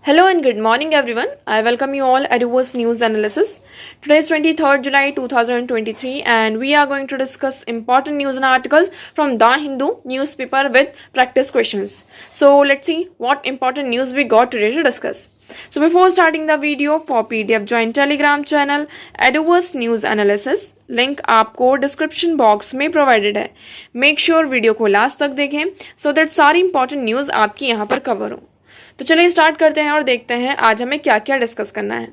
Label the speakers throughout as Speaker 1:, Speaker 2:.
Speaker 1: Hello and good morning everyone. I welcome you all at Eduverse News Analysis. Today is 23rd July 2023 and we are going to discuss important news and articles from The Hindu newspaper with practice questions. So let's see what important news we got today to discuss. So before starting the video, for PDF join Telegram channel Eduverse News Analysis. Link आपको description box में provided है. Make sure video को last तक देखें so that सारी important news आपकी यहाँ पर कवर हो. तो चलिए स्टार्ट करते हैं और देखते हैं आज हमें क्या क्या डिस्कस करना है.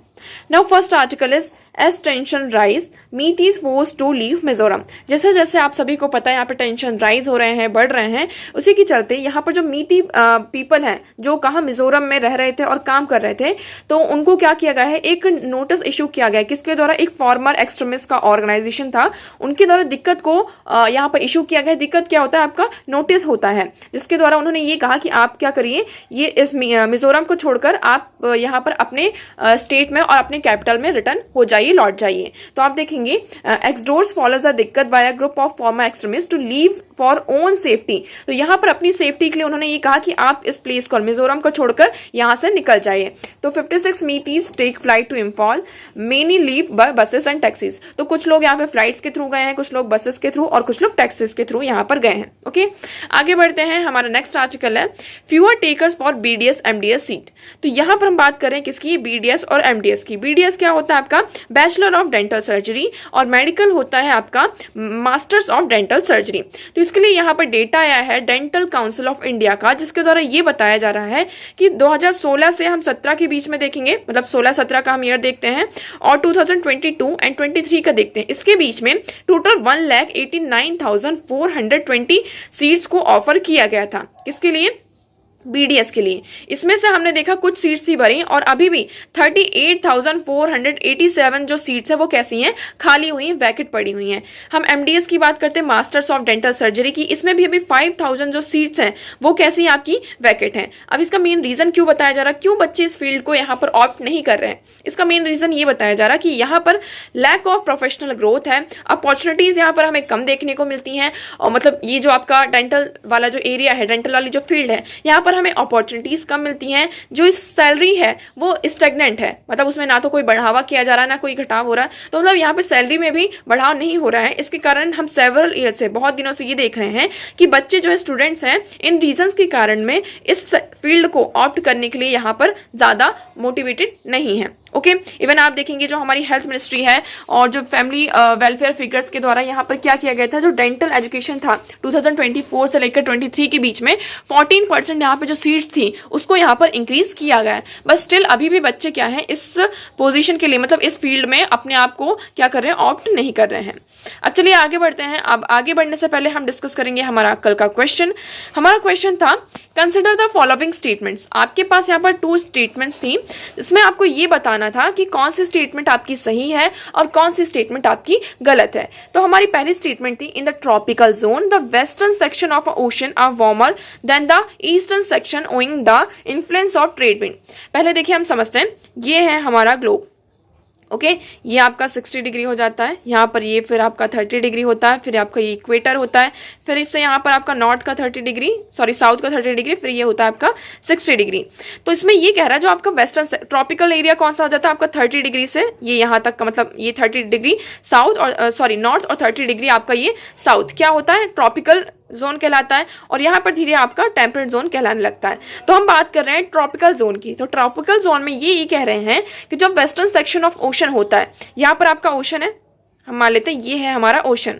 Speaker 1: Now first article is as tension rise Meitei is force to leave Mizoram. जैसे जैसे आप सभी को पता है यहाँ पे टेंशन राइज हो रहे हैं, बढ़ रहे हैं, उसी के चलते यहाँ पर जो मीटी पीपल हैं जो कहाँ मिजोरम में रह रहे थे और काम कर रहे थे, तो उनको क्या किया गया है, एक नोटिस इशू किया गया. किसके द्वारा? एक फॉर्मर एक्सट्रीमिस्ट का ऑर्गेनाइजेशन था, उनके द्वारा दिक्कत को यहाँ पर इशू किया गया. दिक्कत क्या होता है? आपका नोटिस होता है जिसके द्वारा उन्होंने ये कहा कि आप क्या करिए, ये इस मिजोरम को छोड़कर आप यहाँ पर अपने स्टेट में और अपने कैपिटल में रिटर्न हो जाइए, लौट जाइए. तो आप देखेंगे एक्सडोर्स follows a diktat by a group of former extremist to leave for own safety. तो यहाँ पर अपनी सेफ्टी के लिए उन्होंने ये कहा कि आप इस प्लेस को, मिजोरम को छोड़कर यहाँ से निकल जाइए. तो 56 Meiteis take flight to Imphal, many leave by buses and taxis. तो कुछ लोग यहाँ पे फ्लाइट्स के थ्रू गए हैं, कुछ लोग बसेस के थ्रू और कुछ लोग टैक्सीज के थ्रू यहाँ पर गए हैं. ओके, आगे बढ़ते हैं. हमारा नेक्स्ट आर्टिकल है fewer takers for BDS MDS seat. तो यहाँ पर हम बात कर रहे हैं किसकी? बीडीएस और एमडीएस की. बीडीएस क्या होता है? आपका बैचलर ऑफ डेंटल सर्जरी, और मेडिकल होता है आपका मास्टर्स ऑफ डेंटल सर्जरी. तो इसके लिए यहाँ पर डेटा आया है डेंटल काउंसिल ऑफ इंडिया का, जिसके द्वारा ये बताया जा रहा है कि 2016 से हम 17 के बीच में देखेंगे, मतलब 16-17 का हम ईयर देखते हैं और 2022 एंड 23 का देखते हैं. इसके बीच में टोटल 1,89,420 सीट्स को ऑफर किया गया था. किसके लिए? बीडीएस के लिए. इसमें से हमने देखा कुछ सीट्स ही भरी और अभी भी 38,487 जो सीट्स है वो कैसी हैं? खाली हुई हैं, वैकेट पड़ी हुई हैं. हम एमडीएस की बात करते हैं, मास्टर्स ऑफ डेंटल सर्जरी की. इसमें भी अभी 5,000 जो सीट्स हैं वो कैसी हैं? आपकी वैकेट हैं. अब इसका मेन रीजन क्यों बताया जा रहा है, क्यों बच्चे इस फील्ड को यहाँ पर ऑप्ट नहीं कर रहे हैं? इसका मेन रीजन ये बताया जा रहा है कि यहाँ पर लैक ऑफ प्रोफेशनल ग्रोथ है, अपॉर्चुनिटीज यहाँ पर हमें कम देखने को मिलती हैं. और मतलब ये जो आपका डेंटल वाला जो एरिया है, डेंटल वाली जो फील्ड है, यहाँ पर हमें अपॉर्चुनिटीज कम मिलती हैं. जो इस सैलरी है वो स्टैग्नेंट है, मतलब उसमें ना तो कोई बढ़ावा किया जा रहा है ना कोई घटाव हो रहा है. तो मतलब यहाँ पे सैलरी में भी बढ़ाव नहीं हो रहा है. इसके कारण हम सेवरल ईयर से, बहुत दिनों से ये देख रहे हैं कि बच्चे जो है, स्टूडेंट्स हैं, इन रीजंस के कारण में इस फील्ड को ऑप्ट करने के लिए यहाँ पर ज्यादा मोटिवेटेड नहीं है. ओके, इवन आप देखेंगे जो हमारी हेल्थ मिनिस्ट्री है और जो फैमिली वेलफेयर फिगर्स के द्वारा यहाँ पर क्या किया गया था, जो डेंटल एजुकेशन था 2024 से लेकर 23 के बीच में 14% यहाँ पे जो सीट्स थी उसको यहाँ पर इंक्रीज किया गया है. बट स्टिल अभी भी बच्चे क्या है, इस पोजीशन के लिए, मतलब इस फील्ड में अपने आप को क्या कर रहे हैं, ऑप्ट नहीं कर रहे हैं. अब चलिए आगे बढ़ते हैं. अब आगे बढ़ने से पहले हम डिस्कस करेंगे हमारा कल का क्वेश्चन. हमारा क्वेश्चन था कंसिडर द फॉलोइंग स्टेटमेंट्स. आपके पास यहाँ पर 2 स्टेटमेंट्स थी, इसमें आपको ये बताना था कि कौन सी स्टेटमेंट आपकी सही है और कौन सी स्टेटमेंट आपकी गलत है. तो हमारी पहली स्टेटमेंट थी in the tropical zone the western section of ocean are warmer than the eastern section owing the influence of trade wind. पहले देखिए हम समझते हैं, ये है हमारा ग्लोब. ओके, ये आपका 60 डिग्री हो जाता है, यहाँ पर ये फिर आपका 30 डिग्री होता है, फिर आपका ये इक्वेटर होता है, फिर इससे यहाँ पर आपका नॉर्थ का 30 डिग्री, सॉरी साउथ का 30 डिग्री, फिर ये होता है आपका 60 डिग्री. तो इसमें ये कह रहा है जो आपका वेस्टर्न ट्रॉपिकल एरिया कौन सा हो जाता है आपका 30 डिग्री से ये यहाँ तक का, मतलब ये 30 डिग्री साउथ और सॉरी नॉर्थ और 30 डिग्री आपका ये साउथ क्या होता है, ट्रॉपिकल जोन कहलाता है. और यहाँ पर धीरे आपका टेम्परेट जोन कहलाने लगता है. तो हम बात कर रहे हैं ट्रॉपिकल जोन की. तो ट्रॉपिकल जोन में ये कह रहे हैं कि जो वेस्टर्न सेक्शन ऑफ ओशन होता है, यहाँ पर आपका ओशन है, हम मान लेते हैं ये है हमारा ओशन,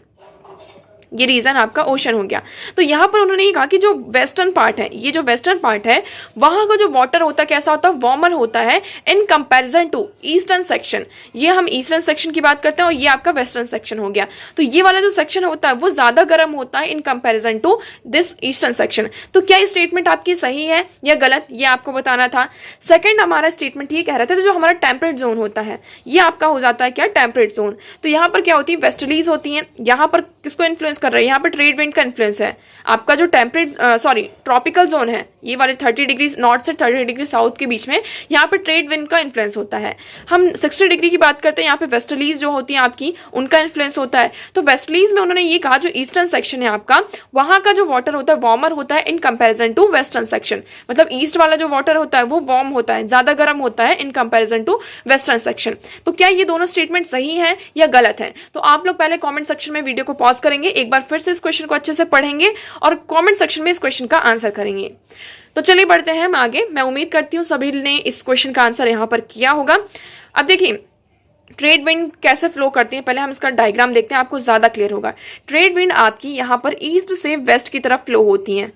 Speaker 1: ये रीजन आपका ओशन हो गया. तो यहाँ पर उन्होंने ये कहा कि जो वेस्टर्न पार्ट है, ये जो वेस्टर्न पार्ट है, वहां का जो वाटर होता है कैसा होता है, वार्मर होता है in comparison to eastern section. ये हम ईस्टर्न सेक्शन की बात करते हैं और ये आपका वेस्टर्न सेक्शन हो गया. तो ये वाला जो सेक्शन होता है वो ज्यादा गर्म होता है in comparison to this eastern section. तो क्या ये स्टेटमेंट आपकी सही है या गलत, ये आपको बताना था. सेकेंड हमारा स्टेटमेंट ये कह रहा था जो हमारा टेम्परेट जोन होता है ये आपका हो जाता है क्या, टेम्परेट जोन. तो यहाँ पर क्या होती है, वेस्टर्लीज होती है. यहाँ पर किसको इन्फ्लुएंस कर रहे हैं, यहाँ पे ट्रेड विंड का इन्फ्लुएंस है। आपका जो ट्रॉपिकल जोन है, ये वाले 30 डिग्री नॉर्थ से 30 डिग्री साउथ के बीच में, यहाँ पे ट्रेड विंड का इन्फ्लुएंस होता है। हम 60 डिग्री की बात करते हैं, यहाँ पे वेस्टर्लीज जो होती है आपकी, उनका इन्फ्लुएंस होता है। तो वेस्टर्लीज में उन्होंने ये कहा जो ईस्टर्न सेक्शन है आपका, वहां का जो वाटर होता है वार्मर होता है in comparison to western section. मतलब ईस्ट वाला जो वाटर होता है वो वार्म होता है, ज्यादा गर्म होता है in comparison to western section. तो क्या ये दोनों स्टेटमेंट सही है या गलत है? तो आप लोग पहले कमेंट सेक्शन में वीडियो को पॉज करेंगे, एक बार फिर से इस क्वेश्चन को अच्छे से पढ़ेंगे और कमेंट सेक्शन में इस क्वेश्चन का आंसर करेंगे। तो चलिए बढ़ते हैं हम आगे। मैं उम्मीद करती हूं सभी ने इस क्वेश्चन का आंसर यहां पर किया होगा। अब देखिए ट्रेड विंड कैसे फ्लो करती है, पहले हम इसका डायग्राम देखते हैं, आपको ज्यादा क्लियर होगा। ट्रेड विंड आपकी यहाँ पर ईस्ट से वेस्ट की तरफ फ्लो होती है।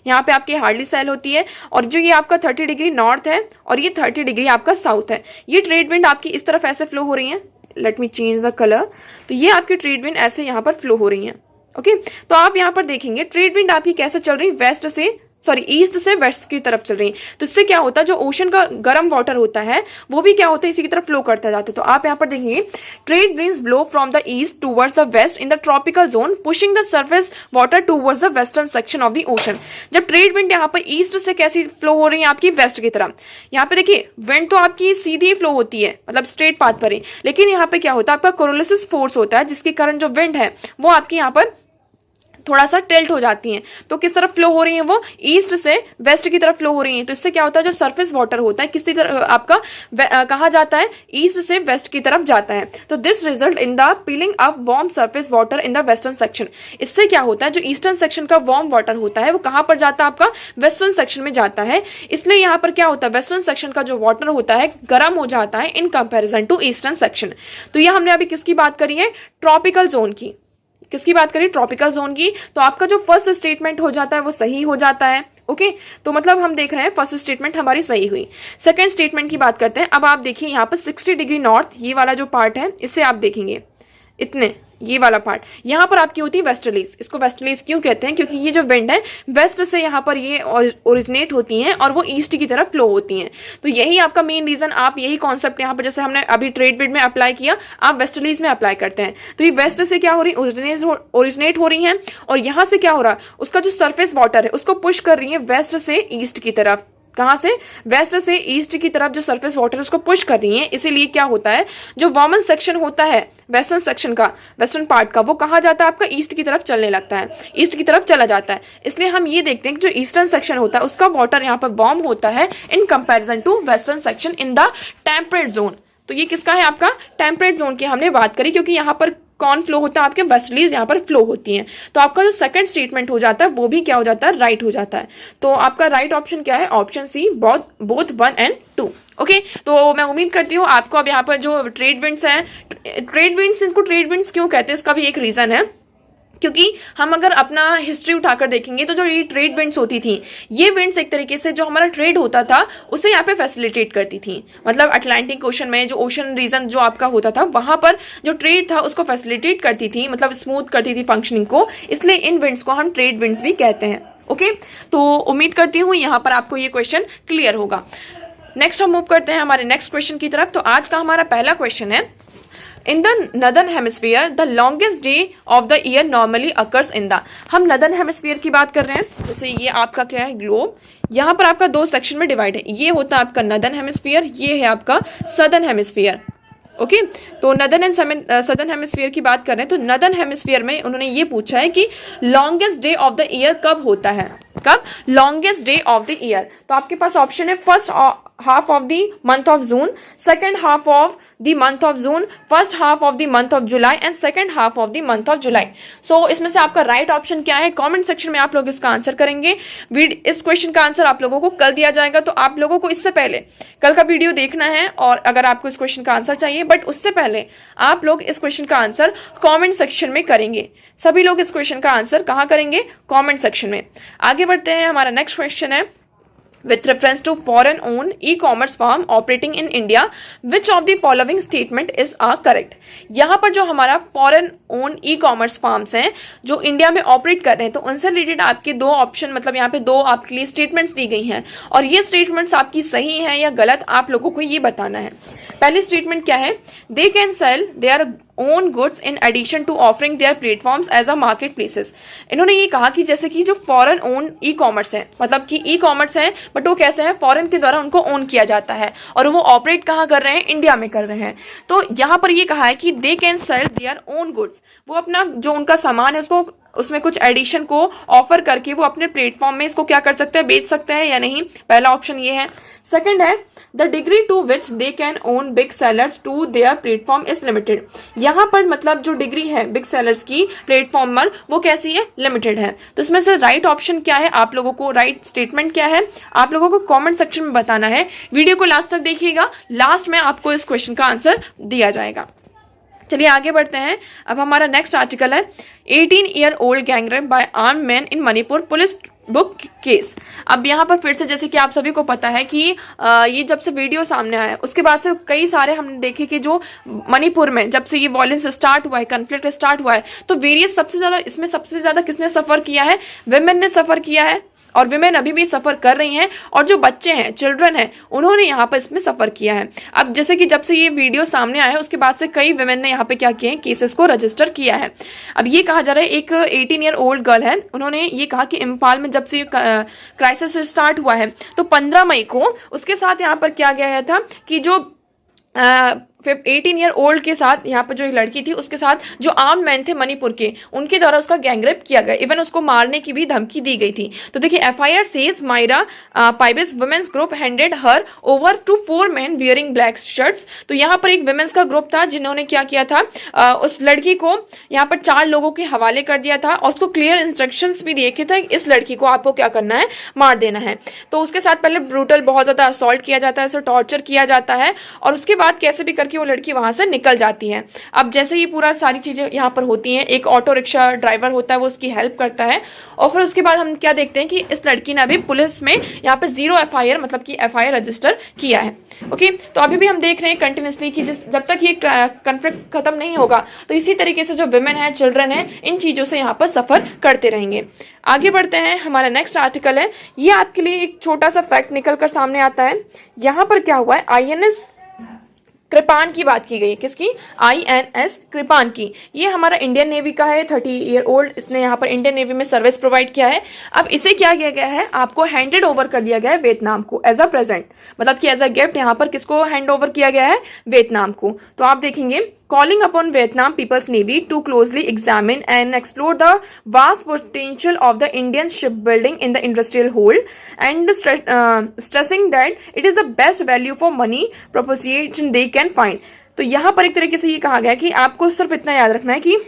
Speaker 1: यहाँ पे आपकी हार्डली सेल होती है और जो ये आपका 30 डिग्री नॉर्थ है और ये 30 डिग्री आपका साउथ है। ये ट्रेड विंड आपकी इस तरफ ऐसे फ्लो हो रही है। Let me change the colour. तो ये आपकी ट्रेड विंड ऐसे यहाँ पर फ्लो हो रही है। ओके, तो आप यहाँ पर देखेंगे ट्रेड विंड आपकी कैसे चल रही है, ईस्ट से वेस्ट की तरफ चल रही है। तो इससे क्या होता है, जो ओशन का गर्म वाटर होता है वो भी क्या होता है, इसी की तरफ फ्लो करता जाता है। तो आप यहाँ पर देखेंगे trade winds blow from the east towards the west in the tropical zone pushing the surface water towards the western section of the ocean. जब ट्रेड विंड यहाँ पर ईस्ट से कैसी फ्लो हो रही है आपकी, वेस्ट की तरफ। यहाँ पे देखिए विंड तो आपकी सीधी फ्लो होती है, मतलब स्ट्रेट पाथ पर ही, लेकिन यहाँ पे क्या होता है आपका कोरोलिसिस फोर्स होता है, जिसके कारण जो विंड है वो आपकी यहाँ पर थोड़ा सा टिल्ट हो जाती हैं। तो किस तरफ फ्लो हो रही है, वो ईस्ट से वेस्ट की तरफ फ्लो हो रही है। तो इससे क्या होता है, जो सरफेस वाटर होता है किसी तरफ आपका कहा जाता है, ईस्ट से वेस्ट की तरफ जाता है। तो this result in the piling up warm surface water in the western section. इससे क्या होता है, जो ईस्टर्न सेक्शन का वार्म वाटर होता है वो कहां पर जाता है, आपका वेस्टर्न सेक्शन में जाता है। इसलिए यहाँ पर क्या होता है, वेस्टर्न सेक्शन का जो वाटर होता है गर्म हो जाता है in comparison to eastern section. तो ये हमने अभी किसकी बात करी है, ट्रॉपिकल जोन की। किसकी बात करें, ट्रॉपिकल जोन की। तो आपका जो फर्स्ट स्टेटमेंट हो जाता है वो सही हो जाता है। ओके, तो मतलब हम देख रहे हैं फर्स्ट स्टेटमेंट हमारी सही हुई। सेकंड स्टेटमेंट की बात करते हैं। अब आप देखिए यहाँ पर 60 डिग्री नॉर्थ, ये वाला जो पार्ट है, इससे आप देखेंगे इतने, ये वाला पार्ट यहाँ पर आपकी होती है वेस्टर्लीज। इसको वेस्टर्लीज क्यों कहते हैं, क्योंकि ये जो विंड है वेस्ट से यहाँ पर ये ओरिजिनेट होती हैं और वो ईस्ट की तरफ फ्लो होती हैं। तो यही आपका मेन रीजन, आप यही कॉन्सेप्ट यहाँ पर जैसे हमने अभी ट्रेड विंड में अप्लाई किया, आप वेस्टर्लीज में अप्लाई करते हैं। तो ये वेस्ट से क्या हो रही है, ओरिजिनेट हो रही है और यहाँ से क्या हो रहा है, उसका जो सरफेस वाटर है उसको पुश कर रही है वेस्ट से ईस्ट की तरफ। कहां से, वेस्ट से ईस्ट की तरफ जो सरफेस वाटर उसको पुश कर रही है। इसीलिए क्या होता है, जो वार्मन सेक्शन होता है वेस्टर्न सेक्शन का, वेस्टर्न पार्ट का, वो कहा जाता है आपका ईस्ट की तरफ चलने लगता है, ईस्ट की तरफ चला जाता है। इसलिए हम ये देखते हैं कि जो ईस्टर्न सेक्शन होता है उसका वाटर यहाँ पर वार्म होता है in comparison to western section in the temperate zone. तो ये किसका है, आपका टेम्परेट जोन की हमने बात करी, क्योंकि यहाँ पर कौन फ्लो होता है, आपके वेस्टर्लीज यहाँ पर फ्लो होती हैं। तो आपका जो सेकंड स्टेटमेंट हो जाता है वो भी क्या हो जाता है, राइट हो जाता है। तो आपका राइट ऑप्शन क्या है, option C, both 1 and 2। Okay, तो मैं उम्मीद करती हूँ आपको अब यहाँ पर जो ट्रेड विंड्स हैं, ट्रेड विंड्स, इनको ट्रेड विंड्स क्यों कहते हैं इसका भी एक रीजन है, क्योंकि हम अगर अपना हिस्ट्री उठाकर देखेंगे तो जो ये ट्रेड विंड्स होती थी, ये विंड्स एक तरीके से जो हमारा ट्रेड होता था उसे यहाँ पे फैसिलिटेट करती थी। मतलब अटलांटिक ओशन में जो ओशन रीजन जो आपका होता था वहां पर जो ट्रेड था उसको फैसिलिटेट करती थी, मतलब स्मूथ करती थी फंक्शनिंग को। इसलिए इन विंड्स को हम ट्रेड विंड्स भी कहते हैं। ओके, तो उम्मीद करती हूँ यहाँ पर आपको ये क्वेश्चन क्लियर होगा। नेक्स्ट हम मूव करते हैं हमारे नेक्स्ट क्वेश्चन की तरफ। तो आज का हमारा पहला क्वेश्चन है, in the northern hemisphere the longest day of the year normally occurs in the. हम नदर्न हेमिस्फीयर की बात कर रहे हैं। जैसे ये आपका क्या है, ग्लोब, यहाँ पर आपका 2 सेक्शन में डिवाइड है। ये होता है आपका नदर्न हेमिस्फीयर, ये है आपका सदर्न हेमिस्फीयर। ओके, तो नदर्न एंड सदर्न हेमिस्फीयर की बात कर रहे हैं। तो नदर्न हेमिस्फीयर में उन्होंने ये पूछा है कि longest day of the year कब होता है, कब longest day of the year. तो आपके पास ऑप्शन है first half of the month of June, second half of the month of June, first half of the month of July and second half of the month of July. So इसमें से आपका right option क्या है, comment section में आप लोग इसका answer करेंगे। इस क्वेश्चन का आंसर आप लोगों को कल दिया जाएगा, तो आप लोगों को इससे पहले कल का वीडियो देखना है। और अगर आपको इस क्वेश्चन का आंसर चाहिए, बट उससे पहले आप लोग इस क्वेश्चन का आंसर कॉमेंट सेक्शन में करेंगे। सभी लोग इस क्वेश्चन का आंसर कहाँ करेंगे, कॉमेंट सेक्शन में। आगे बढ़ते हैं, हमारा नेक्स्ट क्वेश्चन है, with reference to foreign owned e-commerce firm operating in India, which of the following statement is correct। यहाँ पर जो हमारा foreign own e commerce firms हैं जो इंडिया में ऑपरेट कर रहे हैं, तो उनसे रिलेटेड आपके 2 ऑप्शन, मतलब यहाँ पे 2 आपके लिए स्टेटमेंट्स दी गई हैं और ये स्टेटमेंट्स आपकी सही हैं या गलत, आप लोगों को ये बताना है। पहली स्टेटमेंट क्या है, they can sell their own goods in addition to offering their platforms as a market places. इन्होंने ये कहा कि जैसे कि जो फॉरेन ओन ई कॉमर्स है, मतलब कि ई कॉमर्स है बट वो कैसे है, फॉरेन के द्वारा उनको ओन किया जाता है और वो ऑपरेट कहाँ कर रहे हैं, इंडिया में कर रहे हैं। तो यहाँ पर ये कहा है कि दे can sell their own goods, वो अपना जो उनका सामान है उसको उसमें कुछ एडिशन को ऑफर करके वो अपने प्लेटफॉर्म में इसको क्या कर सकते हैं, बेच सकते हैं या नहीं। पहला ऑप्शन ये है। सेकंड है the degree to which they can own big sellers to their platform is limited. यहाँ पर मतलब जो डिग्री है बिग सेलर्स की प्लेटफॉर्म पर वो कैसी है, लिमिटेड है। तो इसमें से राइट ऑप्शन क्या है, आप लोगों को राइट स्टेटमेंट क्या है आप लोगों को कॉमेंट सेक्शन में बताना है। वीडियो को लास्ट तक देखिएगा, लास्ट में आपको इस क्वेश्चन का आंसर दिया जाएगा। चलिए आगे बढ़ते हैं। अब हमारा नेक्स्ट आर्टिकल है 18-year-old gang rape by armed man in Manipur police book case. अब यहाँ पर फिर से जैसे कि आप सभी को पता है कि ये जब से वीडियो सामने आया उसके बाद से कई सारे हमने देखे कि जो मणिपुर में जब से ये वॉयलेंस स्टार्ट हुआ है, कन्फ्लिक्ट स्टार्ट हुआ है, तो वेरियस सबसे ज्यादा किसने सफर किया है, विमेन ने सफर किया है और विमेन अभी भी सफर कर रही हैं और जो बच्चे हैं, चिल्ड्रन हैं, उन्होंने यहाँ पर इसमें सफर किया है। अब जैसे कि जब से ये वीडियो सामने आया है उसके बाद से कई विमेन ने यहाँ पे क्या किए हैं, केसेस को रजिस्टर किया है। अब ये कहा जा रहा है एक 18-year-old गर्ल है, उन्होंने ये कहा कि इम्फाल में जब से क्राइसिस स्टार्ट हुआ है तो 15 मई को उसके साथ यहाँ पर क्या गया था कि जो 18-year-old के साथ यहाँ पर जो एक लड़की थी उसके साथ जो आर्म्ड मैन थे मणिपुर के, उनके द्वारा उसका गैंगरेप किया गया, इवन उसको मारने की भी धमकी दी गई थी। तो देखिए FIR says Meira Paibis women's group handed her over to 4 men wearing black shirts. तो यहाँ पर एक वुमेन्स का ग्रुप था जिन्होंने क्या किया था, उस लड़की को यहाँ पर 4 लोगों के हवाले कर दिया था और उसको क्लियर इंस्ट्रक्शंस भी दिए थे इस लड़की को आपको क्या करना है, मार देना है। तो उसके साथ पहले ब्रूटल बहुत ज्यादा असॉल्ट किया जाता है, उसे टॉर्चर किया जाता है और उसके बाद कैसे भी करके वो लड़की वहां से निकल जाती है। अब जैसे ये पूरा सारी चीजें यहाँ पर होती हैं, एक ऑटो रिक्शा ड्राइवर होता है वो उसकी हेल्प करता है और फिर उसके बाद हम क्या देखते हैं कि इस लड़की ने अभी पुलिस में यहाँ पे 0 एफआईआर मतलब कि एफआईआर रजिस्टर किया है। ओके, तो अभी भी हम देख रहे हैं कंटिन्यूसली कि जब तक ये कन्फ्लिक्ट खत्म नहीं होगा तो इसी तरीके से जो विमेन है, चिल्ड्रन है, इन चीजों से यहाँ पर सफर करते रहेंगे। आगे बढ़ते हैं, हमारा नेक्स्ट आर्टिकल है, ये आपके लिए एक छोटा सा फैक्ट निकल कर सामने आता है। यहाँ पर क्या हुआ है, आईएनएस कृपान की बात की गई है, किसकी, आईएनएस कृपान की। ये हमारा इंडियन नेवी का है, 30-year-old, इसने यहाँ पर इंडियन नेवी में सर्विस प्रोवाइड किया है। अब इसे क्या किया गया है, आपको हैंडेड ओवर कर दिया गया है वियतनाम को एज अ प्रेजेंट, मतलब कि एज अ गिफ्ट यहाँ पर किसको हैंड ओवर किया गया है, वियतनाम को। तो आप देखेंगे calling upon Vietnam People's Navy to closely examine and explore the vast potential of the Indian shipbuilding in the industrial whole and stressing that it is the best value for money proposition they can find। तो यहाँ पर एक तरीके से ये कहा गया कि आपको सिर्फ इतना याद रखना है कि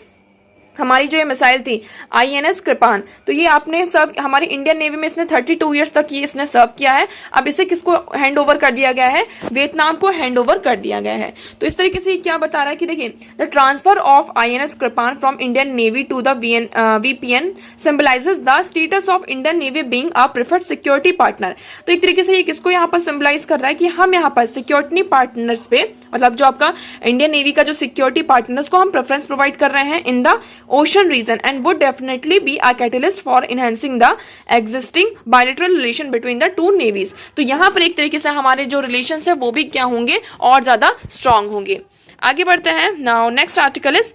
Speaker 1: हमारी जो ये मिसाइल थी आईएनएस कृपान, तो ये आपने सर्व, हमारी इंडियन नेवी में इसने 32 ईयर्स तक ये इसने सर्व किया है। अब इसे किसको हैंड ओवर कर दिया गया है, वियतनाम को हैंड ओवर कर दिया गया है। तो इस तरीके से क्या बता रहा है कि देखिए the transfer of INS Kirpan from Indian Navy to the VPN symbolises the status of Indian Navy being a preferred security partner. तो एक तरीके से ये किसको यहाँ पर सिंबलाइज कर रहा है कि हम यहाँ पर सिक्योरिटी पार्टनर्स पे, मतलब जो आपका इंडियन नेवी का जो सिक्योरिटी पार्टनर्स को हम प्रेफरेंस प्रोवाइड कर रहे हैं in the ocean region and would definitely be a catalyst for enhancing the existing bilateral relation between the two navies। तो यहाँ पर एक तरीके से हमारे जो रिलेशंस है वो भी क्या होंगे, और ज्यादा स्ट्रांग होंगे। आगे बढ़ते हैं। Now next article is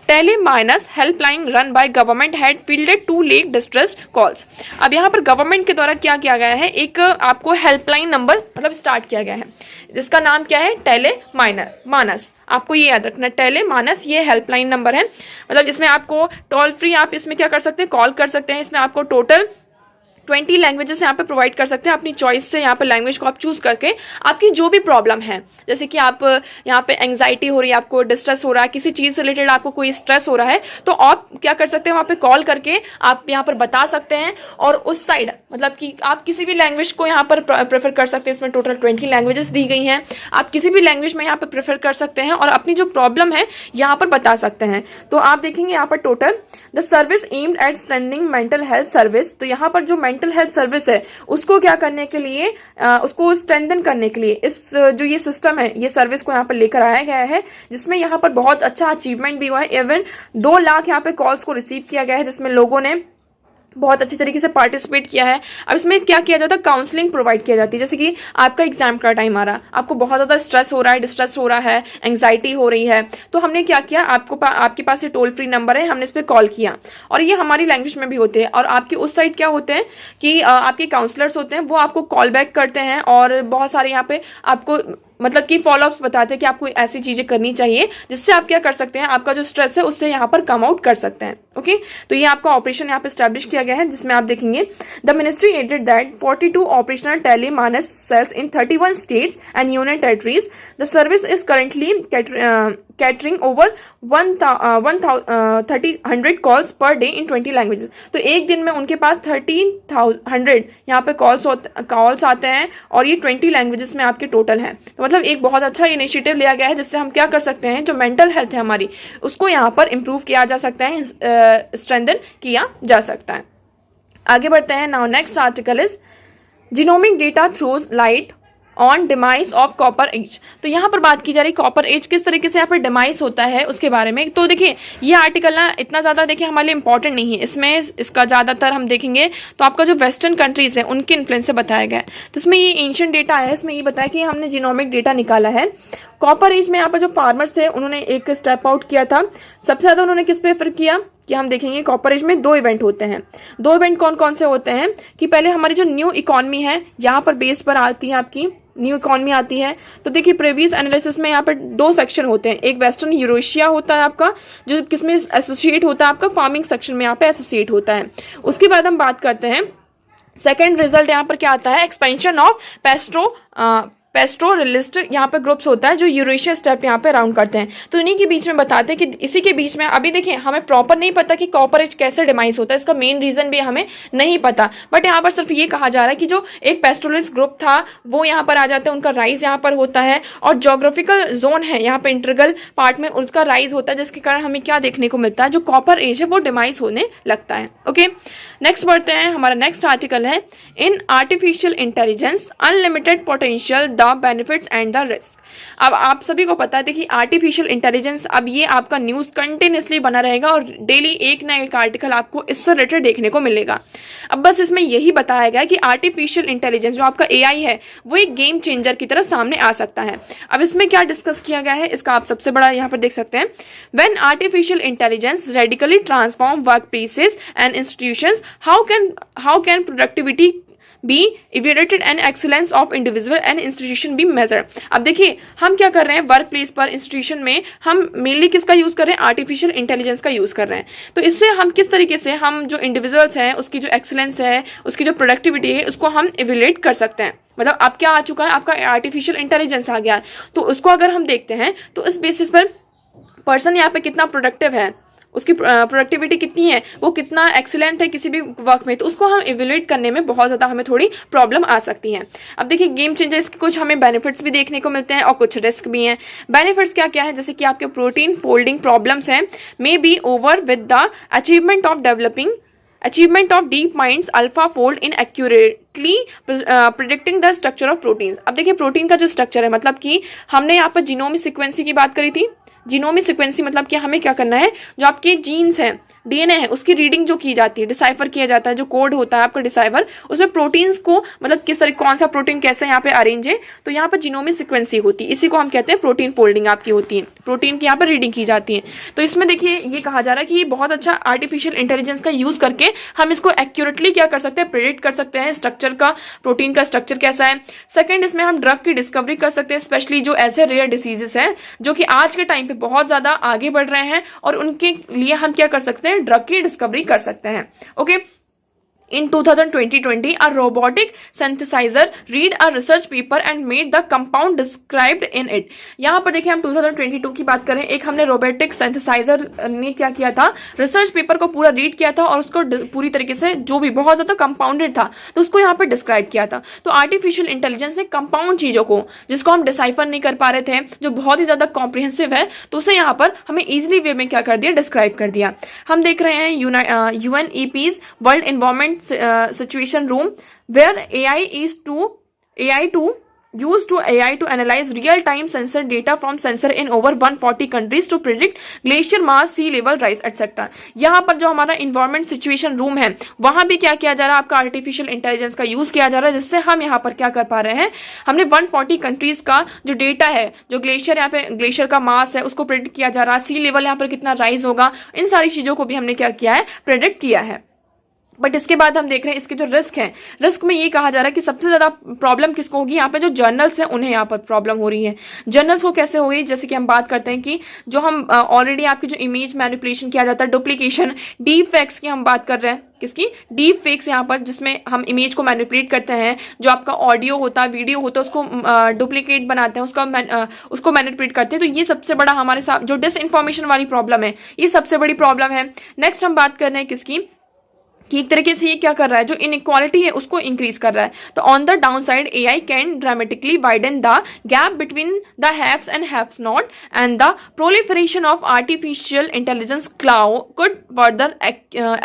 Speaker 1: Tele MANAS helpline run by government had fielded 2 lakh distress calls. अब यहाँ पर गवर्नमेंट के द्वारा क्या किया गया है, एक आपको हेल्पलाइन नंबर मतलब स्टार्ट किया गया है जिसका नाम क्या है, टेलीमानस। आपको ये याद रखना, टेलीमानस ये हेल्पलाइन नंबर है, मतलब इसमें आपको टोल फ्री आप इसमें क्या कर सकते हैं, कॉल कर सकते हैं। इसमें आपको टोटल 20 लैंग्वेजेस यहाँ पे प्रोवाइड कर सकते हैं, अपनी चॉइस से यहाँ पे लैंग्वेज को आप चूज करके आपकी जो भी प्रॉब्लम है, जैसे कि आप यहाँ पे एंग्जाइटी हो रही है, आपको डिस्ट्रेस हो रहा है, किसी चीज से रिलेटेड आपको कोई स्ट्रेस हो रहा है, तो आप क्या कर सकते हैं, वहाँ पे कॉल करके आप यहाँ पर बता सकते हैं। और उस साइड मतलब कि आप किसी भी लैंग्वेज को यहाँ पर प्रेफर कर सकते हैं। इसमें टोटल 20 लैंग्वेजेस दी गई हैं, आप किसी भी लैंग्वेज में यहाँ पर प्रेफर कर सकते हैं और अपनी जो प्रॉब्लम है यहाँ पर बता सकते हैं। तो आप देखेंगे यहाँ पर total the service aimed at strengthening mental health service. तो यहाँ पर जो मेंटल हेल्थ सर्विस है उसको क्या करने के लिए, उसको स्ट्रेंथन करने के लिए इस जो ये सिस्टम है, ये सर्विस को यहाँ पर लेकर आया गया है, जिसमें यहाँ पर बहुत अच्छा अचीवमेंट भी हुआ है। इवन 2 लाख यहाँ पे कॉल्स को रिसीव किया गया है, जिसमें लोगों ने बहुत अच्छी तरीके से पार्टिसिपेट किया है। अब इसमें क्या किया जाता है, काउंसलिंग प्रोवाइड किया जाती है। जैसे कि आपका एग्जाम का टाइम आ रहा, आपको बहुत ज़्यादा स्ट्रेस हो रहा है, डिस्ट्रेस हो रहा है, एंग्जाइटी हो रही है, तो हमने क्या किया, आपके पास ये टोल फ्री नंबर है, हमने इस पर कॉल किया। और ये हमारी लैंग्वेज में भी होते हैं। और आपके उस साइड क्या होते हैं कि आपके काउंसलर्स होते हैं, वो आपको कॉल बैक करते हैं और बहुत सारे यहाँ पे आपको मतलब कि फॉलोअप्स बताते हैं कि आपको ऐसी चीजें करनी चाहिए जिससे आप क्या कर सकते हैं, आपका जो स्ट्रेस है उससे यहाँ पर कम आउट कर सकते हैं। ओके, तो ये आपका ऑपरेशन यहाँ पे स्टैब्लिश किया गया है, जिसमें आप देखेंगे the ministry added that 42 operational TeleMANAS cells in 31 states and union territories. The service is currently catering over 100 calls per day in 20 languages. तो एक दिन में उनके पास 1300 यहाँ पे कॉल्स आते हैं और ये 20 लैंग्वेजेस में आपके टोटल हैं। तो मतलब एक बहुत अच्छा इनिशिएटिव लिया गया है, जिससे हम क्या कर सकते हैं, जो मेंटल हेल्थ है हमारी उसको यहाँ पर इंप्रूव किया जा सकता है, स्ट्रेंथन किया जा सकता है। आगे बढ़ते हैं। Now next article is genomic data throws light on demise of copper age. तो यहाँ पर बात की जा रही कॉपर एज किस तरीके से यहाँ पर डिमाइस होता है उसके बारे में। तो देखिए ये आर्टिकल ना इतना ज़्यादा देखिए हमारे लिए इंपॉर्टेंट नहीं है, इसमें इसका ज़्यादातर हम देखेंगे तो आपका जो वेस्टर्न कंट्रीज है उनके इन्फ्लुएंस से बताया गया है। तो इसमें ये एंशिएंट डेटा है, इसमें ये बताया कि हमने जीनोमिक डेटा निकाला है। कॉपर एज में यहाँ पर जो फार्मर्स थे उन्होंने एक स्टेप आउट किया था। सबसे ज़्यादा उन्होंने किस पे प्रेफर किया कि हम देखेंगे कॉपर एज में 2 इवेंट होते हैं। 2 इवेंट कौन कौन से होते हैं कि पहले हमारी जो न्यू इकोनॉमी है यहाँ पर बेस पर आती है, आपकी न्यू इकोनॉमी आती है। तो देखिए प्रीवियस एनालिसिस में यहाँ पर 2 सेक्शन होते हैं, एक वेस्टर्न यूरेशिया होता है आपका, जो किसमें एसोसिएट होता है, आपका फार्मिंग सेक्शन में यहाँ पे एसोसिएट होता है। उसके बाद हम बात करते हैं सेकेंड रिजल्ट यहाँ पर क्या आता है, एक्सपेंशन ऑफ पेस्टोरलिस्ट यहाँ पे ग्रुप्स होता है जो यूरेशिया स्टेप यहाँ पे राउंड करते हैं। तो इन्हीं के बीच में बताते हैं कि इसी के बीच में अभी देखिए हमें प्रॉपर नहीं पता कि कॉपर एज कैसे डिमाइस होता है, इसका मेन रीजन भी हमें नहीं पता। बट यहाँ पर सिर्फ ये कहा जा रहा है कि जो एक पेस्टोरलिस्ट ग्रुप था वो यहाँ पर आ जाता है, उनका राइज यहाँ पर होता है और जोग्राफिकल जोन है यहाँ पे इंटरगल पार्ट में उसका राइज होता है, जिसके कारण हमें क्या देखने को मिलता है, जो कॉपर एज है वो डिमाइस होने लगता है। ओके, नेक्स्ट बढ़ते हैं। हमारा नेक्स्ट आर्टिकल है in artificial intelligence unlimited potential the benefits and the risk. अब आप सभी को पता है कि आर्टिफिशियल इंटेलिजेंस अब ये आपका न्यूज कंटिन्यूसली बना रहेगा और डेली एक ना एक आर्टिकल आपको इससे रिलेटेड देखने को मिलेगा। अब बस इसमें यही बताया गया कि आर्टिफिशियल इंटेलिजेंस जो आपका एआई है वो एक गेम चेंजर की तरह सामने आ सकता है। अब इसमें क्या डिस्कस किया गया है, इसका आप सबसे बड़ा यहाँ पर देख सकते हैं, when artificial intelligence radically transform work places and institutions, how can productivity be evaluated and excellence of individual and institution be measure. अब देखिए हम क्या कर रहे हैं, वर्क प्लेस पर इंस्टीट्यूशन में हम मेनली किसका यूज कर रहे हैं, आर्टिफिशियल इंटेलिजेंस का यूज कर रहे हैं। तो इससे हम किस तरीके से हम जो इंडिविजुअल्स हैं उसकी जो एक्सीलेंस है, उसकी जो प्रोडक्टिविटी है, उसको हम इवेल्युएट कर सकते हैं। मतलब अब क्या आ चुका है, आपका आर्टिफिशियल इंटेलिजेंस आ गया है। तो उसको अगर हम देखते हैं तो इस बेसिस पर पर्सन यहाँ पे कितना प्रोडक्टिव है, उसकी प्रोडक्टिविटी कितनी है, वो कितना एक्सीलेंट है किसी भी वर्क में, तो उसको हम इवेल्युएट करने में बहुत ज़्यादा हमें थोड़ी प्रॉब्लम आ सकती है। अब देखिए गेम चेंजर्स के कुछ हमें बेनिफिट्स भी देखने को मिलते हैं और कुछ रिस्क भी हैं। बेनिफिट्स क्या क्या है, जैसे कि आपके प्रोटीन फोल्डिंग प्रॉब्लम्स हैं may be over with the achievement of deep minds alpha fold in accurately predicting the structure of proteins. अब देखिए प्रोटीन का जो स्ट्रक्चर है, मतलब कि हमने यहाँ पर जीनोमिक सीक्वेंसी की बात करी थी। जीनोमिक सीक्वेंसी मतलब कि हमें क्या करना है, जो आपके जीन्स हैं, डीएनए है, उसकी रीडिंग जो की जाती है, डिसाइफर किया जाता है, जो कोड होता है आपका डिसाइफर, उसमें प्रोटीन्स को मतलब किस तरह कौन सा प्रोटीन कैसे यहाँ पे अरेंज है, तो यहाँ पर जीनोमिक सीक्वेंसी होती है, इसी को हम कहते हैं प्रोटीन फोल्डिंग आपकी होती है, प्रोटीन की यहाँ पर रीडिंग की जाती है। तो इसमें देखिए ये कहा जा रहा है कि बहुत अच्छा आर्टिफिशियल इंटेलिजेंस का यूज करके हम इसको एक्यूरेटली क्या कर सकते हैं, प्रेडिक्ट कर सकते हैं स्ट्रक्चर का, प्रोटीन का स्ट्रक्चर कैसा है। सेकेंड, इसमें हम ड्रग की डिस्कवरी कर सकते हैं, स्पेशली जो ऐसे रेयर डिसीजेस हैं जो कि आज के टाइम पे बहुत ज्यादा आगे बढ़ रहे हैं, और उनके लिए हम क्या कर सकते हैं, ड्रग की डिस्कवरी कर सकते हैं। Okay, In 2020, a robotic synthesizer read a research paper and made the compound described in it। यहाँ पर देखिए हम 2022 की बात करें, एक हमने रोबोटिक सिंथेसाइजर ने क्या किया था, रिसर्च पेपर को पूरा रीड किया था और उसको पूरी तरीके से जो भी बहुत ज्यादा कंपाउंडेड था तो उसको यहाँ पर डिस्क्राइब किया था। तो आर्टिफिशियल इंटेलिजेंस ने कंपाउंड चीजों को, जिसको हम डिसाइफर नहीं कर पा रहे थे, जो बहुत ही ज्यादा कॉम्प्रिहेंसिव है, तो उसे यहाँ पर हमें इजिली वे में क्या कर दिया, डिस्क्राइब कर दिया। हम देख रहे हैं UNEP's world environment situation room where AI to used to AI to analyze real-time sensor data from sensor in over 140 countries to predict glacier mass, sea level rise, etc. यहाँ पर जो हमारा इन्वायरमेंट सिचुएशन रूम है वहां भी क्या किया जा रहा है, आपका आर्टिफिशियल इंटेलिजेंस का यूज किया जा रहा है, जिससे हम यहाँ पर क्या कर पा रहे हैं, हमने 140 कंट्रीज का जो डेटा है, जो ग्लेशियर यहाँ पे ग्लेशियर का मास है उसको प्रेडिक्ट किया जा रहा है, सी लेवल यहाँ पर कितना राइज होगा, इन सारी चीजों को भी हमने क्या किया है, प्रेडिक्ट किया है। बट इसके बाद हम देख रहे हैं इसके जो रिस्क है, रिस्क में ये कहा जा रहा है कि सबसे ज्यादा प्रॉब्लम किसको होगी, यहाँ पे जो जर्नल्स हैं उन्हें यहाँ पर प्रॉब्लम हो रही है। जर्नल्स को कैसे होगी, जैसे कि हम बात करते हैं कि जो हम ऑलरेडी आपकी जो इमेज मैनिपुलेशन किया जाता है, डुप्लीकेशन, डीप फेक्स की हम बात कर रहे हैं, किसकी, डीप फेक्स, यहाँ पर जिसमें हम इमेज को मैनिपुलेट करते हैं, जो आपका ऑडियो होता है, वीडियो होता है, उसको डुप्लीकेट बनाते हैं, उसको मैनिपुलेट करते हैं। तो ये सबसे बड़ा हमारे साथ जो डिस इन्फॉर्मेशन वाली प्रॉब्लम है, ये सबसे बड़ी प्रॉब्लम है। नेक्स्ट हम बात कर रहे हैं किसकी, कि एक तरीके से ये क्या कर रहा है, जो इनइक्वालिटी है उसको इंक्रीज कर रहा है। तो on the down side AI can dramatically widen the gap between the haves and haves not and the proliferation of artificial intelligence cloud could further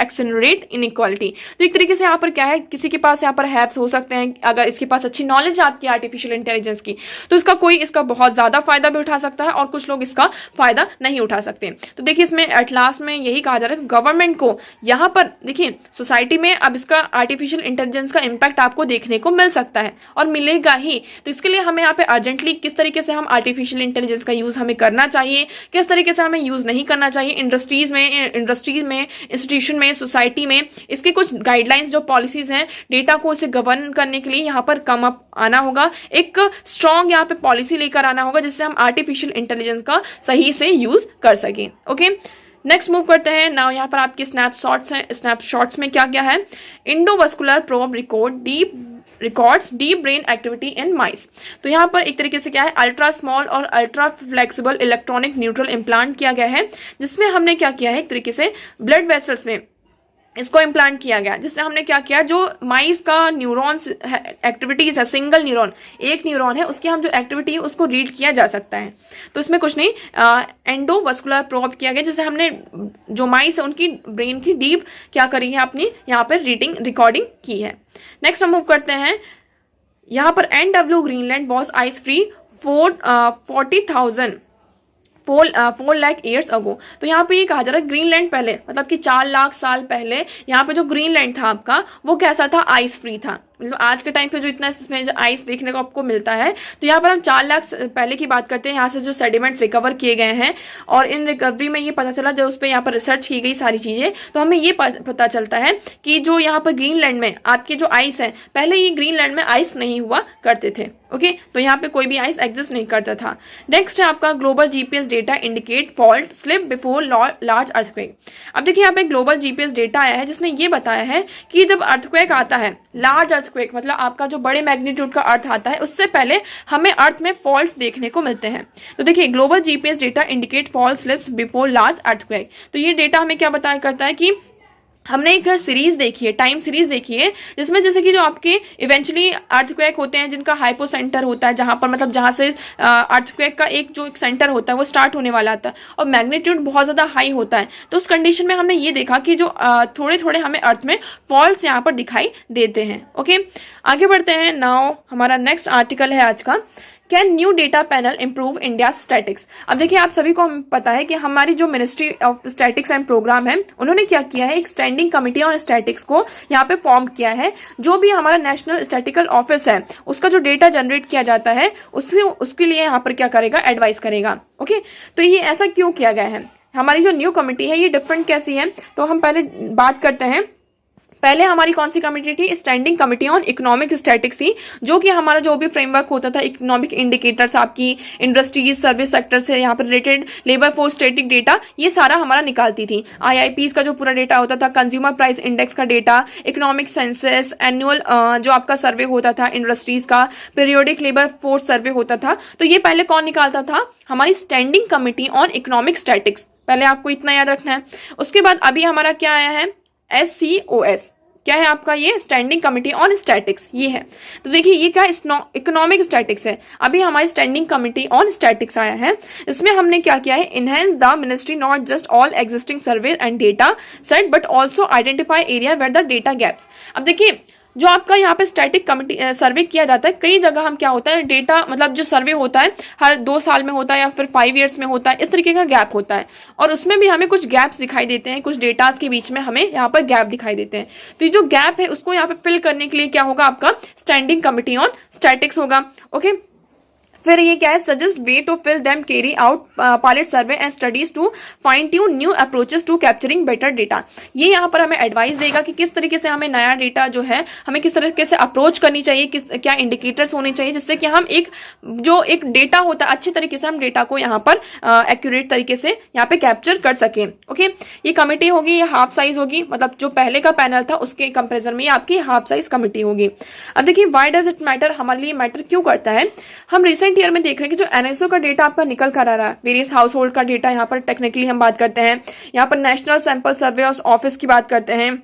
Speaker 1: accelerate inequality. तो एक तरीके से यहाँ पर क्या है, किसी के पास यहाँ पर हैव्स हो सकते हैं, अगर इसके पास अच्छी नॉलेज आपकी आर्टिफिशियल इंटेलिजेंस की, तो इसका बहुत ज्यादा फायदा भी उठा सकता है और कुछ लोग इसका फायदा नहीं उठा सकते। तो देखिए इसमें एट लास्ट में यही कहा जा रहा है गवर्नमेंट को यहाँ पर, देखिए सोसाइटी में अब इसका आर्टिफिशियल इंटेलिजेंस का इम्पैक्ट आपको देखने को मिल सकता है और मिलेगा ही। तो इसके लिए हमें यहाँ पे अर्जेंटली किस तरीके से हम आर्टिफिशियल इंटेलिजेंस का यूज हमें करना चाहिए, किस तरीके से हमें यूज नहीं करना चाहिए, इंडस्ट्रीज में, इंस्टीट्यूशन में, सोसाइटी में, इसके कुछ गाइडलाइंस जो पॉलिसीज हैं डेटा को इसे गवर्न करने के लिए यहाँ पर कम अप आना होगा, एक स्ट्रॉन्ग यहाँ पे पॉलिसी लेकर आना होगा जिससे हम आर्टिफिशियल इंटेलिजेंस का सही से यूज कर सकें। ओके, नेक्स्ट मूव करते हैं। नाउ यहाँ पर आपके स्नैपशॉट्स हैं, स्नैपशॉट्स में क्या क्या है, endovascular probe records deep brain activity in mice. तो यहाँ पर एक तरीके से क्या है, अल्ट्रा स्मॉल और ultra flexible electronic neutral implant किया गया है, जिसमें हमने क्या किया है, एक तरीके से ब्लड वेसल्स में इसको इम्प्लांट किया गया, जिससे हमने क्या किया, जो माइस का न्यूरॉन्स एक्टिविटीज है, सिंगल न्यूरॉन, एक न्यूरॉन है, उसकी हम जो एक्टिविटी है उसको रीड किया जा सकता है। तो इसमें कुछ नहीं, एंडोवस्कुलर प्रोब किया गया, जिससे हमने जो माइस है उनकी ब्रेन की डीप क्या करी है, अपनी यहाँ पर रिकॉर्डिंग की है। नेक्स्ट हम मूव करते हैं, यहाँ पर NW Greenland was ice free 4 lakh years ago. तो यहाँ पे ये कहा जा रहा है ग्रीनलैंड पहले, मतलब कि 4 लाख साल पहले यहाँ पे जो ग्रीनलैंड था आपका वो कैसा था, आइस फ्री था। मतलब आज के टाइम पे जो इतना इसमें आइस देखने को आपको मिलता है, तो यहाँ पर हम 4 लाख पहले की बात करते हैं। यहाँ से जो सेडिमेंट्स रिकवर किए गए हैं और इन रिकवरी में ये पता चला, जब उस पर यहाँ पर रिसर्च की गई सारी चीजें, तो हमें ये पता चलता है कि जो यहाँ पर ग्रीनलैंड में आपके जो आइस है, पहले ये ग्रीनलैंड में आइस नहीं हुआ करते थे। ओके, तो यहाँ पे कोई भी आइस एग्जिस्ट नहीं करता था। नेक्स्ट है आपका global GPS data indicate fault slip before large earthquake. अब देखिए यहाँ पे ग्लोबल जीपीएस डेटा आया है जिसने ये बताया है कि जब अर्थक्वेक आता है, लार्ज अर्थक्वेक मतलब आपका जो बड़े मैग्नीट्यूड का अर्थ आता है, उससे पहले हमें अर्थ में फॉल्ट्स देखने को मिलते हैं। तो देखिए global GPS data indicate fault slips before large earthquake. तो ये डेटा हमें क्या बताया करता है कि हमने एक सीरीज देखी है, टाइम सीरीज देखी है, जिसमें जैसे कि जो आपके इवेंचुअली अर्थक्वेक होते हैं जिनका हाइपो सेंटर होता है, जहां पर मतलब जहां से अर्थक्वेक का एक सेंटर होता है वो स्टार्ट होने वाला आता है और मैग्नीट्यूड बहुत ज्यादा हाई होता है। तो उस कंडीशन में हमने ये देखा कि जो थोड़े थोड़े हमें अर्थ में फॉल्ट्स यहाँ पर दिखाई देते हैं। ओके, आगे बढ़ते हैं। नाउ हमारा नेक्स्ट आर्टिकल है आज का, can new data panel improve India statics. अब देखिए आप सभी को पता है कि हमारी जो ministry of statics and program है, उन्होंने क्या किया है, एक स्टैंडिंग कमिटी ऑन स्टैटिक्स को यहाँ पे फॉर्म किया है। जो भी हमारा नेशनल स्टैटिकल ऑफिस है उसका जो डेटा जनरेट किया जाता है उसके लिए यहाँ पर क्या करेगा, एडवाइस करेगा। ओके, तो ये ऐसा क्यों किया गया है, हमारी जो न्यू कमिटी है ये डिफरेंट कैसी है, तो हम पहले बात करते हैं। पहले हमारी कौन सी कमेटी थी, standing committee on economic statics थी, जो कि हमारा जो भी फ्रेमवर्क होता था, इकोनॉमिक इंडिकेटर्स, आपकी इंडस्ट्रीज, सर्विस सेक्टर से यहाँ पर related labour force static data, ये सारा हमारा निकालती थी। IIPs का जो पूरा डेटा होता था, कंज्यूमर प्राइस इंडेक्स का डेटा, इकोनॉमिक सेंसस, एनुअल जो आपका सर्वे होता था इंडस्ट्रीज का, पीरियोडिक लेबर फोर्स सर्वे होता था। तो ये पहले कौन निकालता था, हमारी standing committee on economic statics. पहले आपको इतना याद रखना है। उसके बाद अभी हमारा क्या आया है, SCOS, क्या है आपका, ये स्टैंडिंग कमिटी ऑन स्टैटिक्स, ये है। तो देखिए ये क्या इकोनॉमिक स्टैटिक्स है। अभी हमारी स्टैंडिंग कमिटी ऑन स्टैटिक्स आया है, इसमें हमने क्या किया है, enhance the ministry not just all existing survey and data set but also identify area where the data gaps. अब देखिए जो आपका यहाँ पे स्टैटिक कमिटी सर्वे किया जाता है, कई जगह हम क्या होता है डेटा मतलब जो सर्वे होता है हर 2 साल में होता है या फिर 5 ईयर्स में होता है, इस तरीके का गैप होता है और उसमें भी हमें कुछ गैप्स दिखाई देते हैं, कुछ डेटाज के बीच में हमें यहाँ पर गैप दिखाई देते हैं। तो ये जो गैप है उसको यहाँ पे फिल करने के लिए क्या होगा, आपका स्टैंडिंग कमिटी ऑन स्टैटिक्स होगा। ओके, फिर ये क्या है, suggest way to fill them, carry out pilot survey and studies to find tune new approaches to capturing better data. ये यहाँ पर हमें एडवाइस देगा कि किस तरीके से हमें नया डेटा जो है हमें किस तरीके से अप्रोच करनी चाहिए, क्या इंडिकेटर्स होने चाहिए जिससे कि हम एक डेटा होता है अच्छे तरीके से हम डेटा को यहाँ पर एक्यूरेट तरीके से यहाँ पे कैप्चर कर सकें। ओके, ये कमिटी होगी, ये हाफ साइज होगी, मतलब जो पहले का पैनल था उसके कंपेरिजन में ये आपकी हाफ साइज कमिटी होगी। अब देखिए व्हाई डज इट मैटर, हमारे लिए मैटर क्यों करता है। हम रिसेंट ईयर में देख रहे हैं कि जो एनएसओ का डेटा आपका निकल कर आ रहा है, वेरियस हाउस होल्ड का डेटा यहाँ पर टेक्निकली हम बात करते हैं, यहाँ पर नेशनल सैंपल सर्वे ऑफिस की बात करते हैं,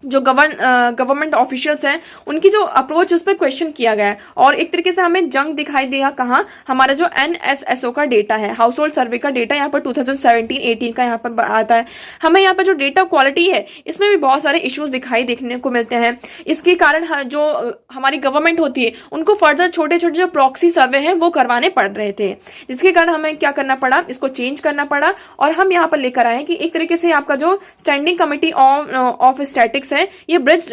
Speaker 1: जो गवर्नमेंट ऑफिशियल्स हैं उनकी जो अप्रोच उस पर क्वेश्चन किया गया है और एक तरीके से हमें जंग दिखाई दिया कहाँ, हमारा जो एनएसएसओ का डेटा है, हाउस होल्ड सर्वे का डेटा यहाँ पर 2017-18 का यहाँ पर आता है। हमें यहाँ पर जो डेटा क्वालिटी है इसमें भी बहुत सारे इश्यूज दिखाई देखने को मिलते हैं। इसके कारण जो हमारी गवर्नमेंट होती है उनको फर्दर छोटे छोटे जो प्रॉक्सी सर्वे हैं वो करवाने पड़ रहे थे, जिसके कारण हमें क्या करना पड़ा, इसको चेंज करना पड़ा और हम यहाँ पर लेकर आए कि एक तरीके से आपका जो स्टैंडिंग कमिटी ऑफ स्टैटिक्स है ये ब्रिज,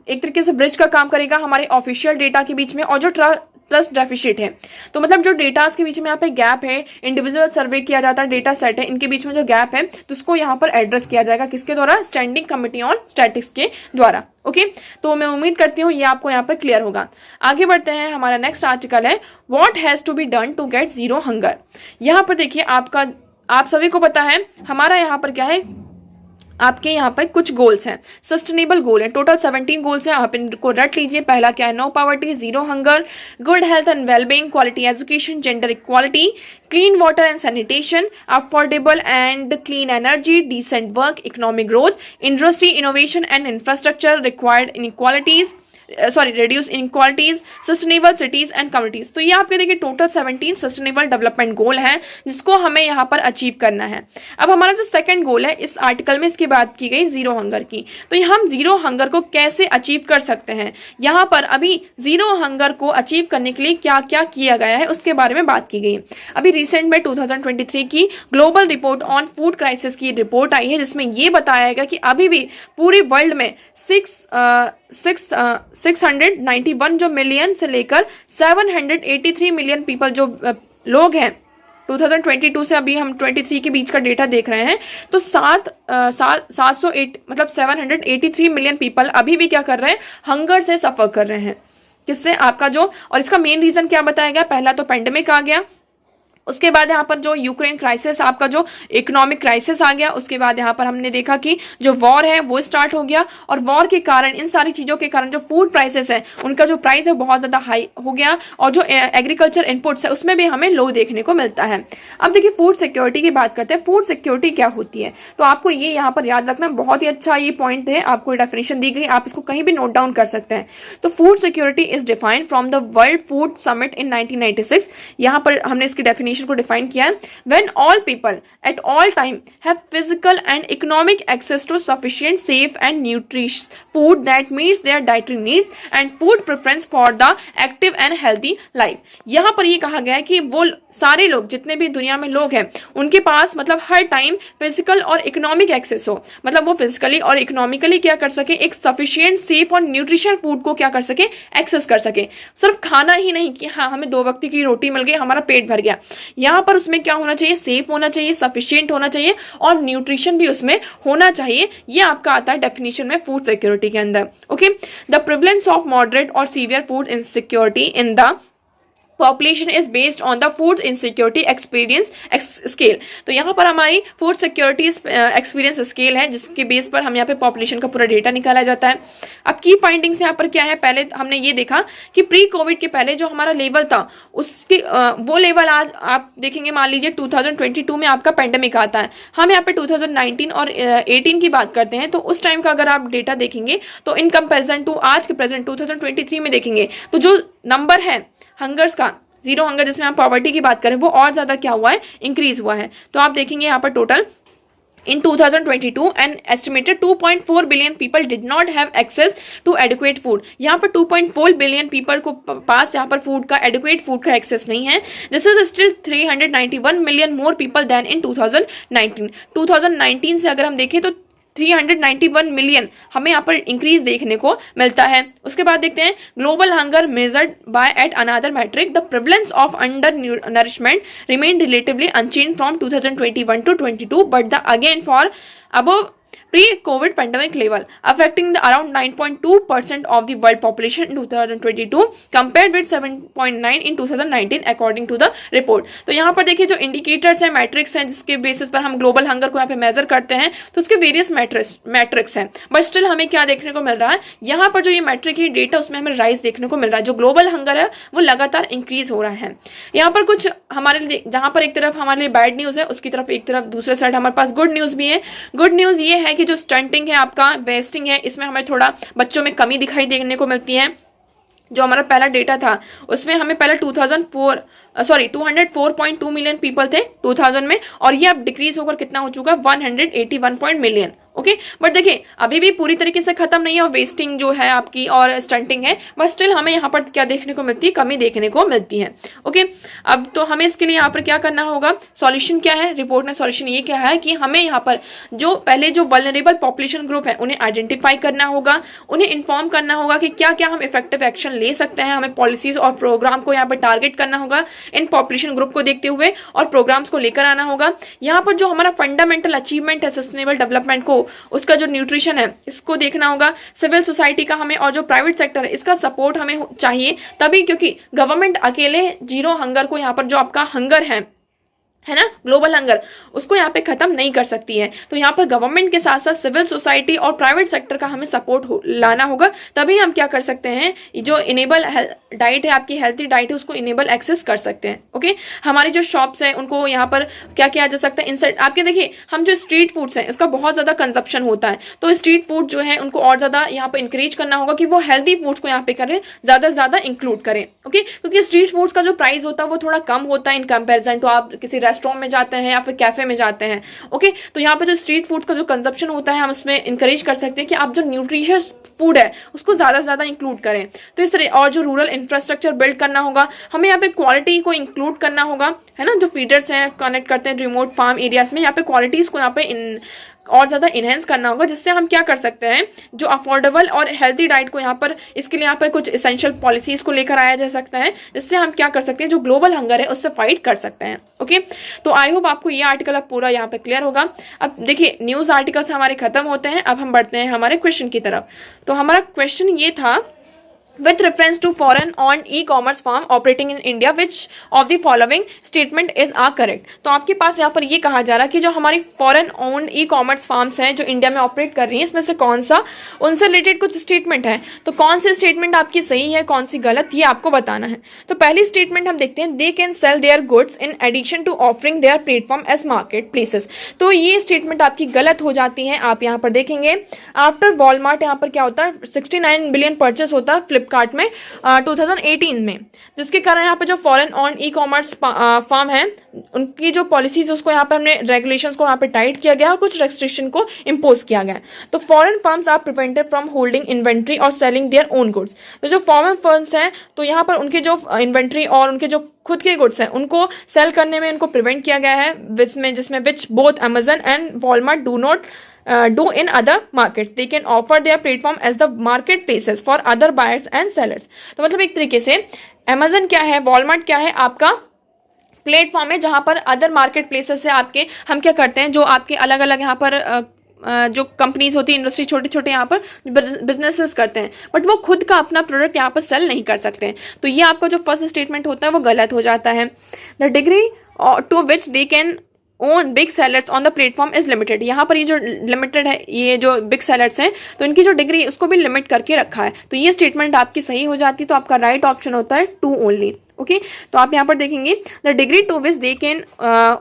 Speaker 1: एक तरीके से ब्रिज का काम करेगा हमारे ऑफिशियल डेटा के बीच में और जो ट्रस्ट डेफिसिट है। तो मतलब जो डेटा के बीच में यहाँ पे गैप है, इंडिविजुअल सर्वे किया जाता है, डेटा सेट है, इनके बीच में जो गैप है तो उसको यहाँ पर एड्रेस किया जाएगा, किसके द्वारा, स्टैंडिंग कमिटी ऑन स्टैटिक्स के द्वारा। ओके, तो मैं उम्मीद करती हूँ ये आपको यहाँ पर क्लियर होगा। आगे बढ़ते हैं, हमारा नेक्स्ट आर्टिकल है what has to be done to get zero hunger. यहाँ पर देखिए आप सभी को पता है हमारा यहाँ पर क्या है, आपके यहाँ पर कुछ गोल्स हैं, सस्टेनेबल गोल है, टोटल 17 गोल्स हैं, आप इनको रट लीजिए। पहला क्या है, no poverty, zero hunger, good health and wellbeing, quality education, gender equality, clean water and sanitation, affordable and clean energy, decent work, economic growth, industry, innovation and infrastructure, required inequalities reduce inequalities, sustainable cities and communities. तो ये आपके देखिए total 17 sustainable development goal है जिसको हमें यहाँ पर achieve करना है। अब हमारा जो सेकंड गोल है इस आर्टिकल में इसकी बात की गई जीरो हंगर की, तो हम जीरो हंगर को कैसे अचीव कर सकते हैं, यहाँ पर अभी जीरो हंगर को अचीव करने के लिए क्या क्या किया गया है उसके बारे में बात की गई। अभी रिसेंट में 2023 की global report on food crisis की रिपोर्ट आई है जिसमें ये बताया गया कि अभी भी पूरी वर्ल्ड में 691 जो मिलियन से लेकर 783 मिलियन पीपल जो लोग हैं 2022 से अभी हम 23 के बीच का डेटा देख रहे हैं, तो 783 मिलियन पीपल अभी भी क्या कर रहे हैं, हंगर से सफर कर रहे हैं। किससे, आपका जो, और इसका मेन रीजन क्या बताया गया, पहला तो पेंडेमिक आ गया, उसके बाद यहाँ पर जो यूक्रेन क्राइसिस, आपका जो इकोनॉमिक क्राइसिस आ गया, उसके बाद यहाँ पर हमने देखा कि जो वॉर है वो स्टार्ट हो गया और वॉर के कारण, इन सारी चीजों के कारण जो फूड प्राइसेस है उनका जो प्राइस है बहुत ज्यादा हाई हो गया और जो एग्रीकल्चर इनपुट्स है उसमें भी हमें लो देखने को मिलता है। अब देखिए फूड सिक्योरिटी की बात करते हैं, फूड सिक्योरिटी क्या होती है, तो आपको ये यहाँ पर याद रखना, बहुत ही अच्छा ये पॉइंट है, आपको डेफिनेशन दी गई, आप इसको कहीं भी नोट डाउन कर सकते हैं। तो food security is defined from the world food summit in 1996, यहाँ पर हमने इसकी डेफिनेशन को डिफाइन किया है, when all people at all time have physical and economic access to sufficient, safe and nutritious food that meets their dietary needs and food preference for the active and healthy life। यहाँ पर ये कहा गया है कि वो सारे लोग, जितने भी दुनिया में लोग हैं, उनके पास मतलब हर टाइम फिजिकल और इकोनॉमिक एक्सेस हो, मतलब वो फिजिकली और इकोनॉमिकली क्या कर सके, एक सफिशिएंट, सेफ और न्यूट्रिशन फूड को क्या कर सके, एक्सेस कर सके। सिर्फ खाना ही नहीं कि हाँ हमें 2 वक्त की रोटी मिल गई, हमारा पेट भर गया, यहाँ पर उसमें क्या होना चाहिए, सेफ होना चाहिए, सफिशिएंट होना चाहिए और न्यूट्रिशन भी उसमें होना चाहिए। ये आपका आता है डेफिनेशन में फूड सिक्योरिटी के अंदर। Okay, the prevalence of moderate और severe food insecurity in the population is based on the food insecurity experience scale. तो यहाँ पर हमारी फूड सिक्योरिटी एक्सपीरियंस स्केल है जिसके बेस पर हम यहाँ पे पॉपुलेशन का पूरा डेटा निकाला जाता है। अब की फाइंडिंग्स यहाँ पर क्या है, पहले हमने ये देखा कि प्री कोविड के पहले जो हमारा लेवल था उसके वो लेवल आज आप देखेंगे, मान लीजिए 2022 में आपका पेंडेमिक आता है, हम यहाँ पे 2019 और 18 की बात करते हैं, तो उस टाइम का अगर आप डेटा देखेंगे तो इन कंपेरिजन टू आज के प्रेजेंट 2023 में देखेंगे तो जो नंबर है हंगर्स का, जीरो हंगर जिसमें आप पॉवर्टी की बात करें, वो और ज्यादा क्या हुआ है, इंक्रीज हुआ है। तो आप देखेंगे यहाँ पर total In 2022, an estimated 2.4 billion people did not have access to adequate food. यहाँ पर 2.4 बिलियन पीपल को पास यहाँ पर फूड का एडिक्वेट फूड का एक्सेस नहीं है. This is still 391 million more people than in 2019. 2019 से अगर हम देखें तो 391 मिलियन हमें यहाँ पर इंक्रीज देखने को मिलता है. उसके बाद देखते हैं global hunger measured by at another metric. The prevalence of undernourishment remain relatively unchanged from 2021 to 22 but the again far above pre-COVID pandemic level, affecting the around 9.2% of the world population in 2022 compared with 7.9 in 2019 according to the report. तो यहाँ पर देखिए जो indicators हैं, matrix हैं, जिसके basis पर हम ग्लोबल हंगर को यहाँ पे मेजर करते हैं, तो उसके वेरियस मैट्रिक्स हैं. बट स्टिल हमें क्या देखने को मिल रहा है, यहाँ पर जो ये मैट्रिक है डेटा, उसमें हमें राइज देखने को मिल रहा है. जो ग्लोबल हंगर है वो लगातार इंक्रीज हो रहा है. यहाँ पर कुछ हमारे लिए, जहाँ पर एक तरफ हमारे लिए बैड न्यूज है, उसकी तरफ एक तरफ दूसरे साइड हमारे पास गुड न्यूज भी है. गुड न्यूज ये है कि जो स्टंटिंग है आपका, वेस्टिंग है, इसमें हमें थोड़ा बच्चों में कमी दिखाई देने को मिलती है. जो हमारा पहला डेटा था उसमें हमें पहले 204.2 मिलियन पीपल थे 2000 में, और ये अब डिक्रीज होकर कितना हो चुका है 181 मिलियन. ओके, बट देखिए अभी भी पूरी तरीके से खत्म नहीं है, और वेस्टिंग जो है आपकी और स्टंटिंग है, बट स्टिल हमें यहाँ पर क्या देखने को मिलती है, कमी देखने को मिलती है. ओके, अब तो हमें इसके लिए यहाँ पर क्या करना होगा, सॉल्यूशन क्या है, रिपोर्ट ने सॉल्यूशन ये क्या है कि हमें यहाँ पर जो पहले जो वल्नरेबल पॉपुलेशन ग्रुप है उन्हें आइडेंटिफाई करना होगा, उन्हें इन्फॉर्म करना होगा कि क्या क्या हम इफेक्टिव एक्शन ले सकते हैं. हमें पॉलिसीज और प्रोग्राम को यहाँ पर टारगेट करना होगा इन पॉपुलेशन ग्रुप को देखते हुए, और प्रोग्राम्स को लेकर आना होगा. यहाँ पर जो हमारा फंडामेंटल अचीवमेंट है सस्टेनेबल डेवलपमेंट को, उसका जो न्यूट्रिशन है इसको देखना होगा. सिविल सोसाइटी का हमें और जो प्राइवेट सेक्टर है इसका सपोर्ट हमें चाहिए तभी, क्योंकि गवर्नमेंट अकेले जीरो हंगर को, यहाँ पर जो आपका हंगर है ना, ग्लोबल हंगर, उसको यहाँ पे खत्म नहीं कर सकती है. तो यहाँ पर गवर्नमेंट के साथ साथ सिविल सोसाइटी और प्राइवेट सेक्टर का हमें सपोर्ट लाना होगा, तभी हम क्या कर सकते हैं, जो इनेबल डाइट है आपकी, हेल्थी डाइट है, उसको इनेबल एक्सेस कर सकते हैं. ओके, हमारी जो शॉप्स हैं उनको यहाँ पर क्या किया जा सकता है, इंसर्ट. आपके देखिए हम जो स्ट्रीट फूड्स हैं इसका बहुत ज्यादा कंजप्शन होता है, तो स्ट्रीट फूड जो है उनको और ज्यादा यहाँ पर इंकरेज करना होगा कि वो हेल्थी फूड्स को यहाँ पे करें, ज्यादा से ज्यादा इंक्लूड करें. ओके, क्योंकि स्ट्रीट फूड्स का जो प्राइस होता है वो थोड़ा कम होता है इन कंपेरिजन. तो आप किसी रेस्टोरेंट में जाते हैं या फिर कैफे में जाते हैं, ओके, तो यहाँ पे जो स्ट्रीट फूड का जो कंजप्शन होता है हम उसमें इंकरेज कर सकते हैं कि आप जो न्यूट्रिशियस फूड है उसको ज्यादा से ज्यादा इंक्लूड करें. तो इस तरह, और जो रूरल इंफ्रास्ट्रक्चर बिल्ड करना होगा, हमें यहाँ पे क्वालिटी को इंक्लूड करना होगा, है ना. जो फीडर्स हैं कनेक्ट करते हैं रिमोट फार्म एरियाज में, यहाँ पे क्वालिटीज को यहाँ पे और ज़्यादा इनहेंस करना होगा, जिससे हम क्या कर सकते हैं, जो अफोर्डेबल और हेल्थी डाइट को यहाँ पर, इसके लिए यहाँ पर कुछ इसेंशियल पॉलिसीज को लेकर आया जा सकता है, जिससे हम क्या कर सकते हैं, जो ग्लोबल हंगर है उससे फाइट कर सकते हैं. ओके, तो आई होप आपको ये आर्टिकल अब पूरा यहाँ पे क्लियर होगा. अब देखिए न्यूज आर्टिकल्स हमारे खत्म होते हैं, अब हम बढ़ते हैं हमारे क्वेश्चन की तरफ. तो हमारा क्वेश्चन ये था, with reference to foreign owned e-commerce firm operating in India, which of the following statement is correct. तो आपके पास यहाँ पर ये कहा जा रहा है कि जो हमारी foreign owned e commerce farms हैं जो इंडिया में ऑपरेट कर रही हैं, इसमें से कौन सा उनसे रिलेटेड कुछ स्टेटमेंट है. तो कौन सी स्टेटमेंट आपकी सही है, कौन सी गलत, ये आपको बताना है. तो पहली स्टेटमेंट हम देखते हैं, they can sell their goods in addition to offering their platform as market places. तो ये स्टेटमेंट आपकी गलत हो जाती है. आप यहाँ पर देखेंगे आफ्टर वॉलमार्ट, यहाँ पर क्या होता है, 69 बिलियन परचेस होता है फ्लिपकार्ट में 2018 में, जिसके कारण यहाँ पे जो foreign on e commerce firm है उनकी जो पॉलिसीज उसको यहाँ पे हमने रेगुलेशंस को यहाँ पे टाइट किया गया और कुछ रेस्ट्रिक्शन को इम्पोज किया गया. तो foreign firms are prevented from holding inventory और सेलिंग देयर ओन गुड्स. तो जो फॉरेन फर्म्स हैं तो यहाँ पर उनके जो इन्वेंट्री और उनके जो खुद के गुड्स हैं उनको सेल करने में इनको प्रिवेंट किया गया है, जिसमें which both Amazon and Walmart do not do in other markets. They can offer their platform as the marketplaces for other buyers and sellers. तो मतलब एक तरीके से Amazon क्या है, Walmart क्या है, आपका प्लेटफॉर्म है जहाँ पर अदर मार्केट प्लेसेस से आपके हम क्या करते हैं, जो आपके अलग अलग यहाँ पर जो कंपनीज होती है, इंडस्ट्री छोटे छोटे यहाँ पर बिजनेसेस करते हैं, बट वो खुद का अपना प्रोडक्ट यहाँ पर सेल नहीं कर सकते हैं. तो ये आपका जो फर्स्ट स्टेटमेंट होता है वो गलत हो जाता है. The degree to which they can own big sellers on the platform is limited. यहाँ पर ये जो लिमिटेड है, ये जो बिग सेलर्स हैं तो इनकी जो डिग्री उसको भी लिमिट करके रखा है. तो ये स्टेटमेंट आपकी सही हो जाती है. तो आपका राइट ऑप्शन होता है 2 ओनली. ओके तो आप यहाँ पर देखेंगे the degree to which they can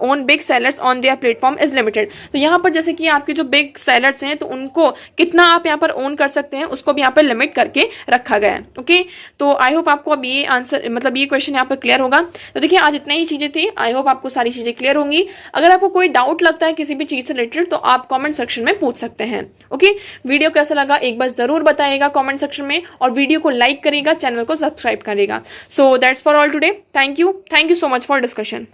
Speaker 1: own big sellers on their platform is limited. तो यहाँ पर जैसे कि आपके जो बिग सेलर्स हैं तो उनको कितना आप यहाँ पर ओन कर सकते हैं उसको भी यहाँ पर लिमिट करके रखा गया है। ओके तो आई होप आपको अब ये आंसर मतलब ये क्वेश्चन यहाँ पर क्लियर होगा। तो देखिए आज इतनी ही चीजें थी, आई होप आपको सारी चीजें क्लियर होंगी। अगर आपको कोई डाउट लगता है किसी भी चीज से रिलेटेड तो आप कॉमेंट सेक्शन में पूछ सकते हैं। ओके वीडियो कैसा लगा एक बार जरूर बताइएगा कॉमेंट सेक्शन में, और वीडियो को लाइक करेगा, चैनल को सब्सक्राइब करेगा। So that's for all today. Thank you so much for discussion.